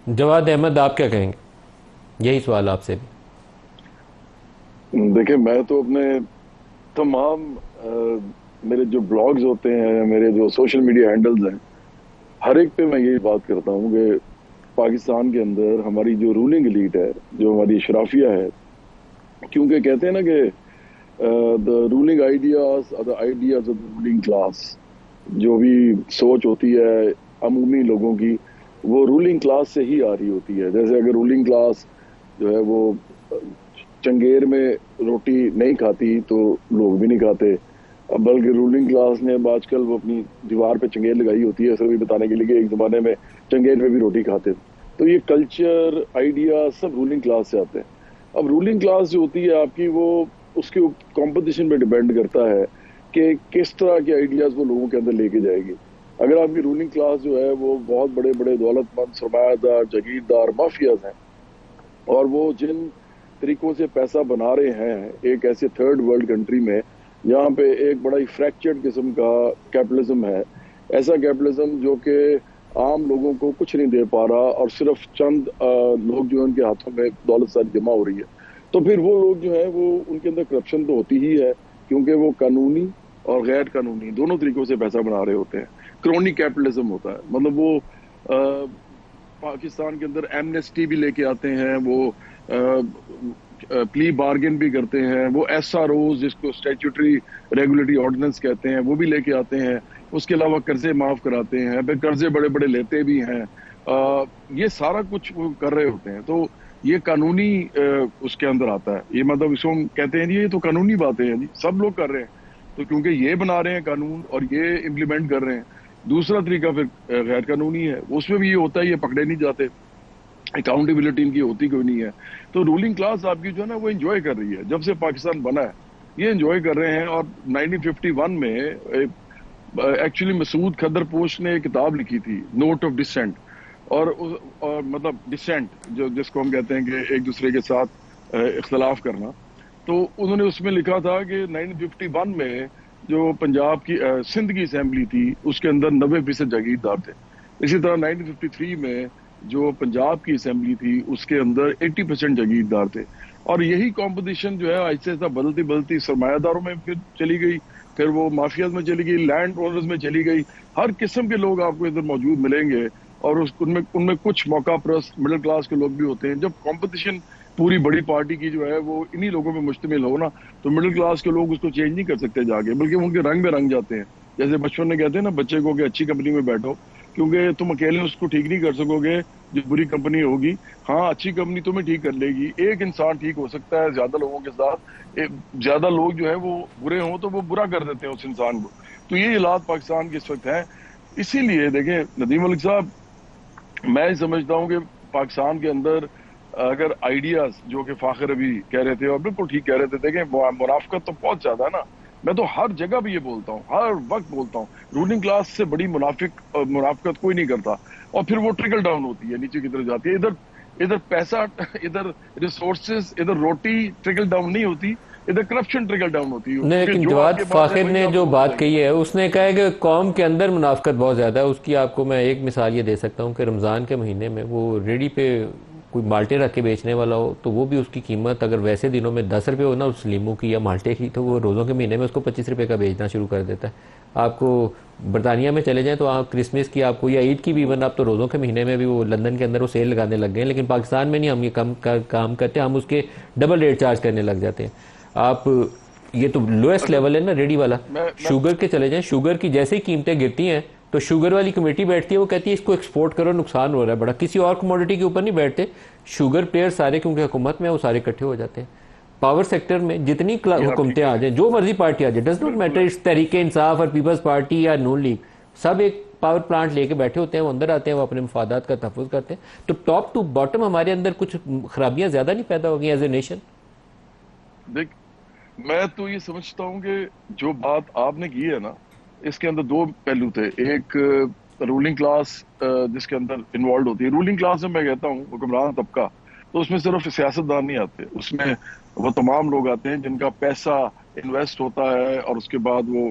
جواد احمد، آپ کیا کہیں گے؟ یہی سوال آپ سے بھی۔ دیکھیں، میں تو اپنے تمام میرے جو بلاگز ہوتے ہیں، میرے جو سوشل میڈیا ہینڈلز ہیں، ہر ایک پہ میں یہی بات کرتا ہوں کہ پاکستان کے اندر ہماری جو رولنگ ایلیٹ ہے، جو ہماری اشرافیہ ہے، کیونکہ کہتے ہیں نا کہ the ruling ideas are the ideas of the ruling class. جو بھی سوچ ہوتی ہے عمومی لوگوں کی، وہ رولنگ کلاس سے ہی آ رہی ہوتی ہے. جیسے اگر رولنگ کلاس جو ہے وہ چنگیر میں روٹی نہیں کھاتی تو لوگ بھی نہیں کھاتے. اب بلکہ رولنگ کلاس نے اب آج کل وہ اپنی دیوار پہ چنگیر لگائی ہوتی ہے، اسے بھی بتانے کے لیے کہ ایک زمانے میں چنگیر پہ بھی روٹی کھاتے تھے. تو یہ کلچر، آئیڈیا سب رولنگ کلاس سے آتے ہیں. اب رولنگ کلاس جو ہوتی ہے آپ کی، وہ اس کے کمپٹیشن پہ ڈیپینڈ کرتا ہے کہ کس طرح کے آئیڈیاز وہ لوگوں کے اندر لے کے جائے گی. اگر آپ کی رولنگ کلاس جو ہے وہ بہت بڑے بڑے دولت مند سرمایہ دار جاگیردار مافیاز ہیں، اور وہ جن طریقوں سے پیسہ بنا رہے ہیں ایک ایسے تھرڈ ورلڈ کنٹری میں جہاں پہ ایک بڑا ہی فریکچرڈ قسم کا کیپٹلزم ہے، ایسا کیپٹلزم جو کہ عام لوگوں کو کچھ نہیں دے پا رہا، اور صرف چند لوگ جو ہیں ان کے ہاتھوں میں دولت ساری جمع ہو رہی ہے. تو پھر وہ لوگ جو ہیں وہ ان کے اندر کرپشن تو ہوتی ہی ہے، کیونکہ وہ قانونی اور غیر قانونی دونوں طریقوں سے پیسہ بنا رہے ہوتے ہیں. کرونی کیپٹلزم ہوتا ہے، مطلب وہ پاکستان کے اندر ایمنیسٹی بھی لے کے آتے ہیں، وہ پلی بارگن بھی کرتے ہیں، وہ ایس آر اوز جس کو اسٹیچوٹری ریگولیٹری آرڈیننس کہتے ہیں وہ بھی لے کے آتے ہیں. اس کے علاوہ قرضے معاف کراتے ہیں، پھر قرضے بڑے بڑے لیتے بھی ہیں. یہ سارا کچھ وہ کر رہے ہوتے ہیں. تو یہ قانونی اس کے اندر آتا ہے. یہ مطلب اس کو ہم کہتے ہیں جی یہ تو قانونی باتیں ہیں، جی سب لوگ کر رہے ہیں. تو کیونکہ یہ بنا رہے ہیں قانون اور یہ امپلیمنٹ کر رہے ہیں. دوسرا طریقہ پھر غیر قانونی ہے، اس میں بھی یہ ہوتا ہے یہ پکڑے نہیں جاتے، اکاؤنٹیبلٹی ان کی ہوتی کوئی نہیں ہے. تو رولنگ کلاس آپ کی جو ہے نا وہ انجوائے کر رہی ہے. جب سے پاکستان بنا ہے یہ انجوائے کر رہے ہیں. اور 1951 میں ایکچولی مسعود کھدر پوش نے ایک کتاب لکھی تھی، نوٹ آف ڈسینٹ. اور مطلب ڈسینٹ جو جس کو ہم کہتے ہیں کہ ایک دوسرے کے ساتھ اختلاف کرنا. تو انہوں نے اس میں لکھا تھا کہ 1951 میں جو پنجاب کی سندھ کی اسمبلی تھی اس کے اندر 90% جاگیردار تھے. اسی طرح 1953 میں جو پنجاب کی اسمبلی تھی اس کے اندر 80% جاگیردار تھے. اور یہی کمپٹیشن جو ہے آہستہ آہستہ بدلتی بدلتی سرمایہ داروں میں پھر چلی گئی، پھر وہ مافیاز میں چلی گئی، لینڈ اونرز میں چلی گئی. ہر قسم کے لوگ آپ کو ادھر موجود ملیں گے. اور ان میں کچھ موقع پرست مڈل کلاس کے لوگ بھی ہوتے ہیں. جب کمپٹیشن پوری بڑی پارٹی کی جو ہے وہ انہی لوگوں پہ مشتمل ہو نا، تو مڈل کلاس کے لوگ اس کو چینج نہیں کر سکتے جا کے، بلکہ ان کے رنگ میں رنگ جاتے ہیں. جیسے بچپن میں کہتے ہیں نا بچے کو کہ اچھی کمپنی میں بیٹھو، کیونکہ تم اکیلے اس کو ٹھیک نہیں کر سکو گے جو بری کمپنی ہوگی. ہاں اچھی کمپنی تمہیں ٹھیک کر لے گی. ایک انسان ٹھیک ہو سکتا ہے زیادہ لوگوں کے ساتھ، زیادہ لوگ جو ہے وہ برے ہوں تو وہ برا کر دیتے ہیں اس انسان کو. تو یہ حالات پاکستان کے اس وقت ہیں. اسی لیے دیکھیں ندیم ملک صاحب، میں سمجھتا ہوں کہ پاکستان کے اندر اگر آئیڈیاز جو کہ فاخر ابھی کہہ رہے تھے اور بالکل ٹھیک کہہ رہے تھے، دیکھیں منافقت تو بہت زیادہ ہے نا. میں تو ہر جگہ بھی یہ بولتا ہوں، ہر وقت بولتا ہوں، رولنگ کلاس سے بڑی منافقت کوئی نہیں کرتا. اور پھر وہ ٹرکل ڈاؤن ہوتی ہے، نیچے کی طرف جاتی ہے. ادھر پیسہ، ادھر ریسورسز، ادھر روٹی ٹرکل ڈاؤن نہیں ہوتی، ادھر کرپشن ٹرکل ڈاؤن ہوتی ہے. کیونکہ لیکن جو آپ جواد کے پاس ہے فاخر وہی نے آپ جو لوگوں کو بات دیں گے. کہی ہے، اس نے کہا ہے کہ قوم کے اندر منافقت بہت زیادہ ہے. اس کی آپ کو میں ایک مثال یہ دے سکتا ہوں کہ رمضان کے مہینے میں وہ ریڈی پہ کوئی مالٹے رکھ کے بیچنے والا ہو تو وہ بھی اس کی قیمت اگر ویسے دنوں میں 10 روپے ہو نا اس لیمو کی یا مالٹے کی، تو وہ روزوں کے مہینے میں اس کو 25 روپے کا بیچنا شروع کر دیتا ہے. آپ کو برطانیہ میں چلے جائیں تو آپ کرسمس کی آپ کو یا عید کی بھی ایون آپ تو روزوں کے مہینے میں بھی وہ لندن کے اندر وہ سیل لگانے لگ گئے ہیں. لیکن پاکستان میں نہیں، ہم یہ کام کرتے ہیں، ہم اس کے ڈبل ریٹ چارج کرنے لگ جاتے ہیں. آپ یہ تو لویسٹ اچھا، لیول ہے نا ریڈی والا. میں شوگر کے چلے جائیں، شوگر کی جیسے ہی قیمتیں گرتی ہیں تو شوگر والی کمیٹی بیٹھتی ہے، وہ کہتی ہے اس کو ایکسپورٹ کرو، نقصان ہو رہا ہے بڑا. کسی اور کموڈٹی کے اوپر نہیں بیٹھتے. شوگر پلیئر سارے کیونکہ حکومت میں وہ سارے اکٹھے ہو جاتے ہیں. پاور سیکٹر میں جتنی یہ آپ ٹھیک حکومتیں کہہ آ رہے جائیں، جو مرضی پارٹی آ جائے، ڈز ہیں، ناٹ بالکل میٹر، ہے. اس تحریک انصاف اور پیپلز پارٹی یا نون لیگ، سب ایک پاور پلانٹ لے کے بیٹھے ہوتے ہیں. وہ اندر آتے ہیں، وہ اپنے مفادات کا تحفظ کرتے ہیں. تو ٹاپ ٹو باٹم ہمارے اندر کچھ خرابیاں زیادہ نہیں پیدا ہو گئی ایز اے نیشن؟ دیکھ، میں تو یہ سمجھتا ہوں کہ جو بات آپ نے کی ہے نا، اس کے اندر دو پہلو تھے. ایک رولنگ کلاس جس کے اندر انوالوڈ ہوتی ہے. رولنگ کلاس میں کہتا ہوں حکمران طبقہ، تو اس میں صرف سیاستدان نہیں آتے، اس میں وہ تمام لوگ آتے ہیں جن کا پیسہ انویسٹ ہوتا ہے اور اس کے بعد وہ